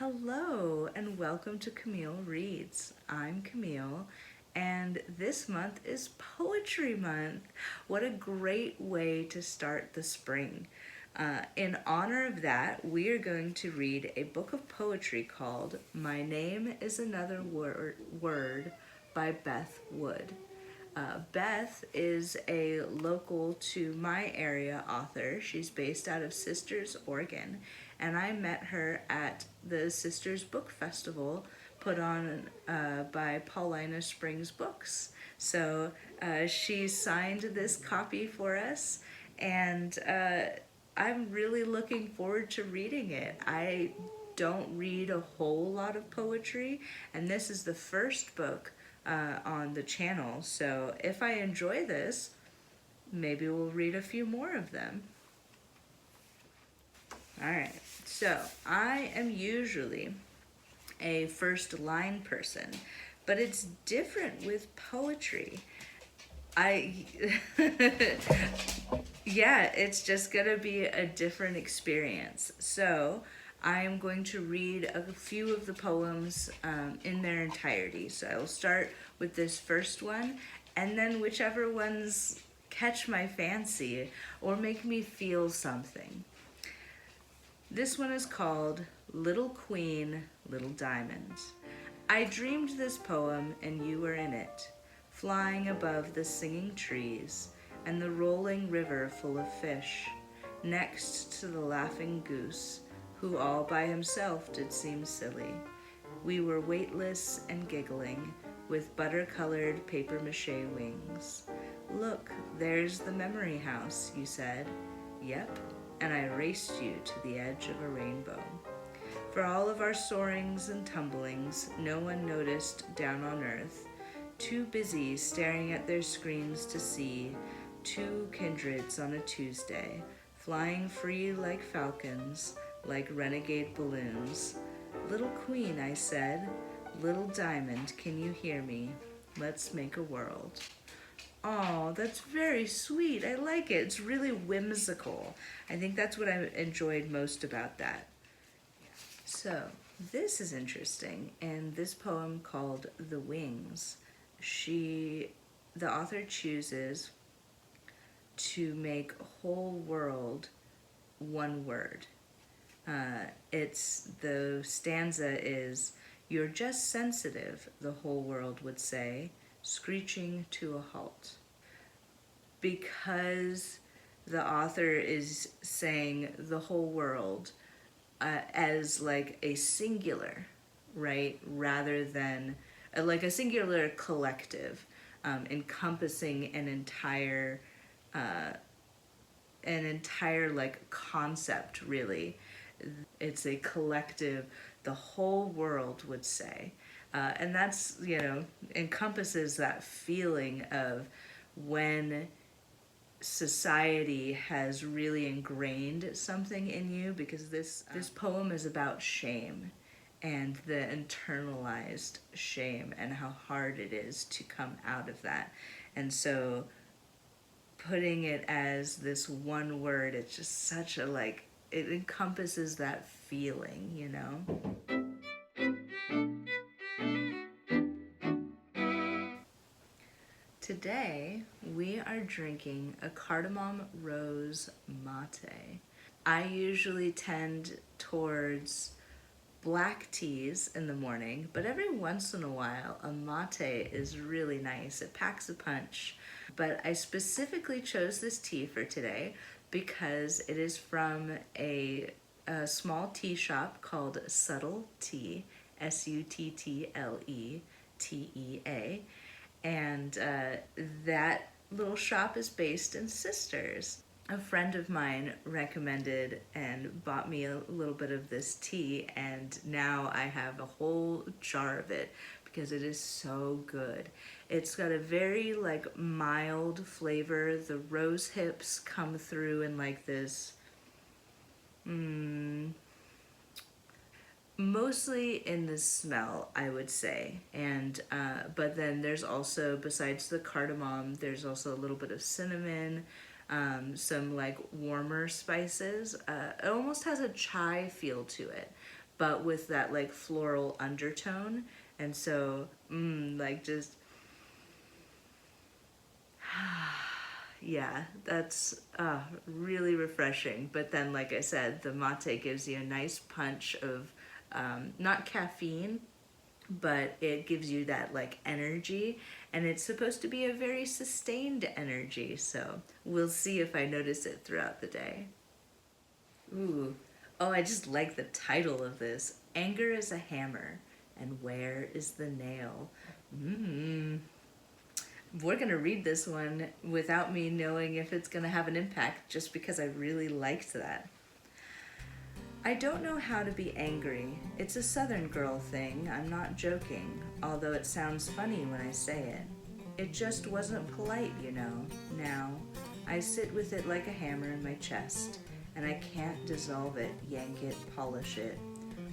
Hello and welcome to Camille Reads. I'm Camille, and this month is Poetry Month. What a great way to start the spring. In honor of that, we are going to read a book of poetry called My Name is Another Word by Beth Wood. Beth is a local to my area author. She's based out of Sisters, Oregon, and I met her at the Sisters Book Festival put on by Paulina Springs Books. So she signed this copy for us, and I'm really looking forward to reading it. I don't read a whole lot of poetry, and this is the first book on the channel. So if I enjoy this, maybe we'll read a few more of them. All right, so I am usually a first line person, but it's different with poetry. I, yeah, it's just gonna be a different experience. So I am going to read a few of the poems in their entirety. So I will start with this first one, and then whichever ones catch my fancy or make me feel something. This one is called Little Queen, Little Diamond. I dreamed this poem and you were in it, flying above the singing trees and the rolling river full of fish, next to the laughing goose, who all by himself did seem silly. We were weightless and giggling, with butter-colored papier-mâché wings. Look, there's the memory house, you said. Yep, and I raced you to the edge of a rainbow. For all of our soarings and tumblings, no one noticed down on earth, too busy staring at their screens to see two kindreds on a Tuesday, flying free like falcons, like renegade balloons. Little queen, I said, little diamond, can you hear me? Let's make a world. Oh, that's very sweet. I like it. It's really whimsical. I think that's what I enjoyed most about that. So, this is interesting. In this poem called The Wings, the author chooses to make whole world one word. The stanza is, you're just sensitive, the whole world would say, screeching to a halt. Because the author is saying the whole world as like a singular, right? Rather than like a singular collective, encompassing an entire like concept, really. It's a collective, the whole world would say. And that's, encompasses that feeling of when society has really ingrained something in you, because this poem is about shame and the internalized shame and how hard it is to come out of that. And so putting it as this one word, it's just such a it encompasses that feeling, Today, we are drinking a cardamom rose mate. I usually tend towards black teas in the morning, but every once in a while, a mate is really nice. It packs a punch. But I specifically chose this tea for today because it is from a small tea shop called Subtle Tea, Suttletea. And that little shop is based in Sisters. A friend of mine recommended and bought me a little bit of this tea, and now I have a whole jar of it because it is so good. It's got a very mild flavor. The rose hips come through in this mostly in the smell, I would say. And but then there's also, besides the cardamom, there's also a little bit of cinnamon, some warmer spices. It almost has a chai feel to it, but with that like floral undertone. And so, like just, yeah, that's really refreshing. But then, like I said, the mate gives you a nice punch of not caffeine, but it gives you that like energy, and it's supposed to be a very sustained energy. So we'll see if I notice it throughout the day. Ooh. Oh, I just like the title of this. Anger is a hammer, and where is the nail? Mmm. We're gonna read this one without me knowing if it's gonna have an impact, just because I really liked that. I don't know how to be angry. It's a Southern girl thing, I'm not joking, although it sounds funny when I say it. It just wasn't polite, you know. Now, I sit with it like a hammer in my chest, and I can't dissolve it, yank it, polish it,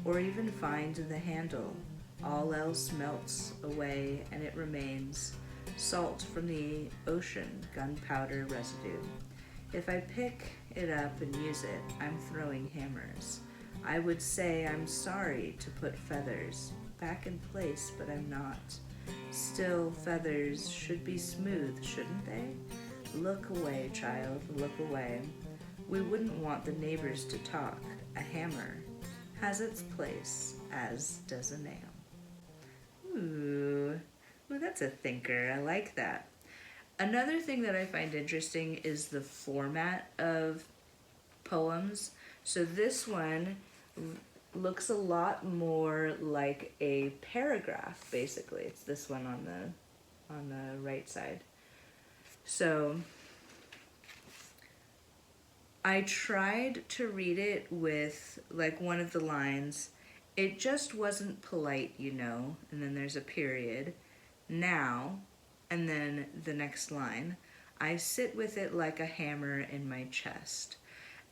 or even find the handle. All else melts away and it remains salt from the ocean, gunpowder residue. If I pick it up and use it, I'm throwing hammers. I would say I'm sorry to put feathers back in place, but I'm not. Still, feathers should be smooth, shouldn't they? Look away, child, look away. We wouldn't want the neighbors to talk. A hammer has its place, as does a nail. Ooh, well, that's a thinker. I like that. Another thing that I find interesting is the format of poems. So this one looks a lot more like a paragraph, basically. It's this one on the right side. So I tried to read it with like one of the lines, it just wasn't polite, you know, and then there's a period. Now, and then the next line, I sit with it like a hammer in my chest.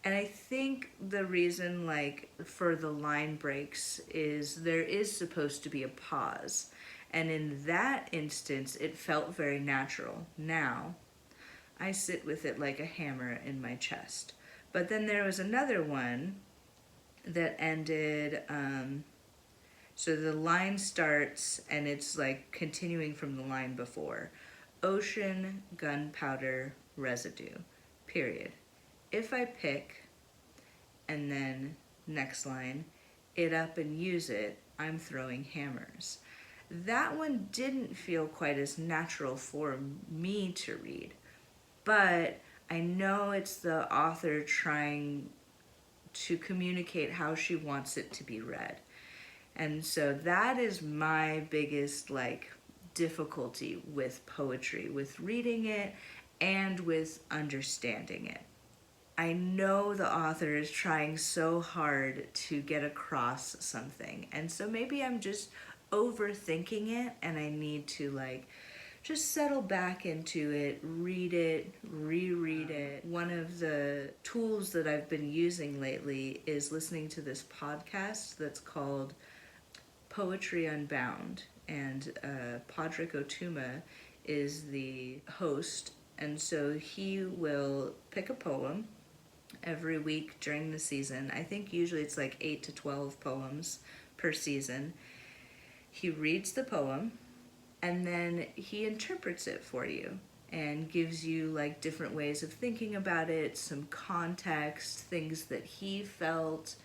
And I think the reason like for the line breaks is there is supposed to be a pause. And in that instance, it felt very natural. Now, I sit with it like a hammer in my chest. But then there was another one that ended, so the line starts and it's like continuing from the line before. Ocean, gunpowder, residue, period. If I pick, and then next line, it up and use it, I'm throwing hammers. That one didn't feel quite as natural for me to read, but I know it's the author trying to communicate how she wants it to be read. And so that is my biggest like difficulty with poetry, with reading it and with understanding it. I know the author is trying so hard to get across something, and so maybe I'm just overthinking it and I need to like just settle back into it, read it, reread it. One of the tools that I've been using lately is listening to this podcast that's called Poetry Unbound, and Padraig Otuma is the host, and so he will pick a poem every week during the season. I think usually it's like 8 to 12 poems per season. He reads the poem and then he interprets it for you and gives you like different ways of thinking about it, some context, things that he felt,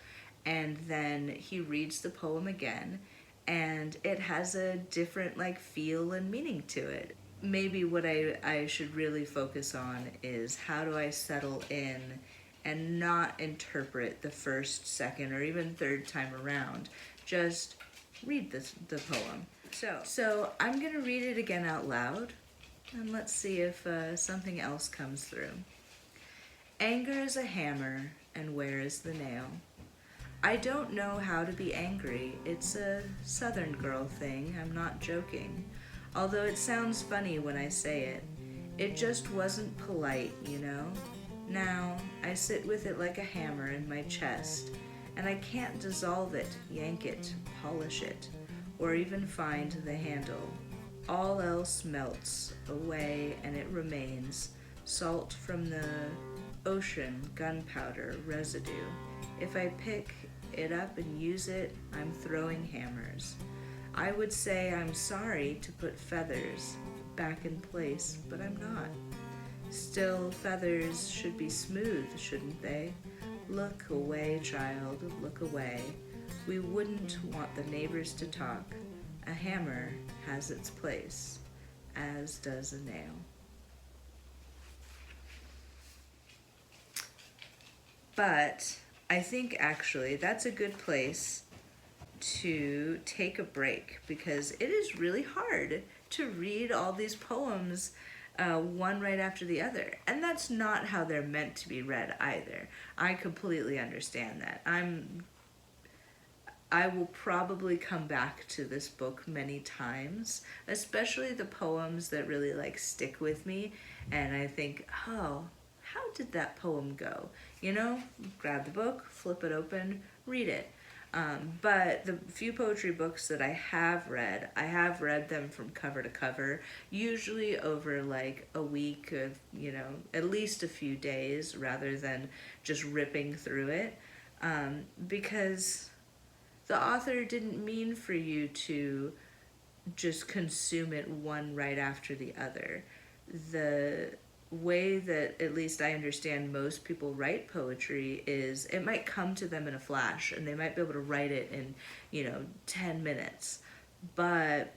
and then he reads the poem again and it has a different like feel and meaning to it. Maybe what I should really focus on is how do I settle in and not interpret the first, second, or even third time around. Just read the poem. So I'm gonna read it again out loud, and let's see if something else comes through. Anger is a hammer, and where is the nail? I don't know how to be angry. It's a Southern girl thing, I'm not joking. Although it sounds funny when I say it. It just wasn't polite, you know? Now, I sit with it like a hammer in my chest, and I can't dissolve it, yank it, polish it, or even find the handle. All else melts away and it remains salt from the ocean, gunpowder, residue. If I pick it up and use it, I'm throwing hammers. I would say I'm sorry to put feathers back in place, but I'm not. Still, feathers should be smooth, shouldn't they? Look away, child, look away. We wouldn't want the neighbors to talk. A hammer has its place, as does a nail. But I think actually that's a good place to take a break because it is really hard to read all these poems one right after the other. And that's not how they're meant to be read either. I completely understand that. I will probably come back to this book many times, especially the poems that really like stick with me and I think, oh, how did that poem go? You know, grab the book, flip it open, read it. But the few poetry books that I have read them from cover to cover, usually over like a week of, at least a few days rather than just ripping through it. Because the author didn't mean for you to just consume it one right after the other. The way that at least I understand most people write poetry is it might come to them in a flash and they might be able to write it in 10 minutes, but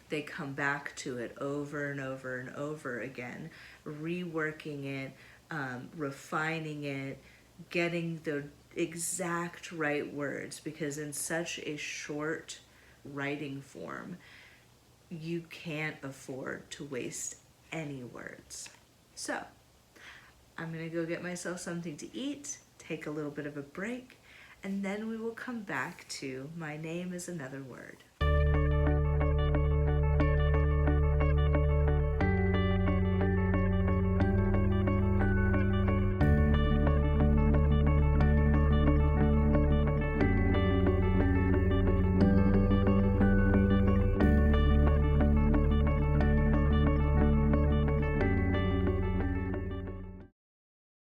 they come back to it over and over and over again, reworking it, refining it, getting the exact right words, because in such a short writing form you can't afford to waste any words. So, I'm gonna go get myself something to eat, take a little bit of a break, and then we will come back to My Name is Another Word.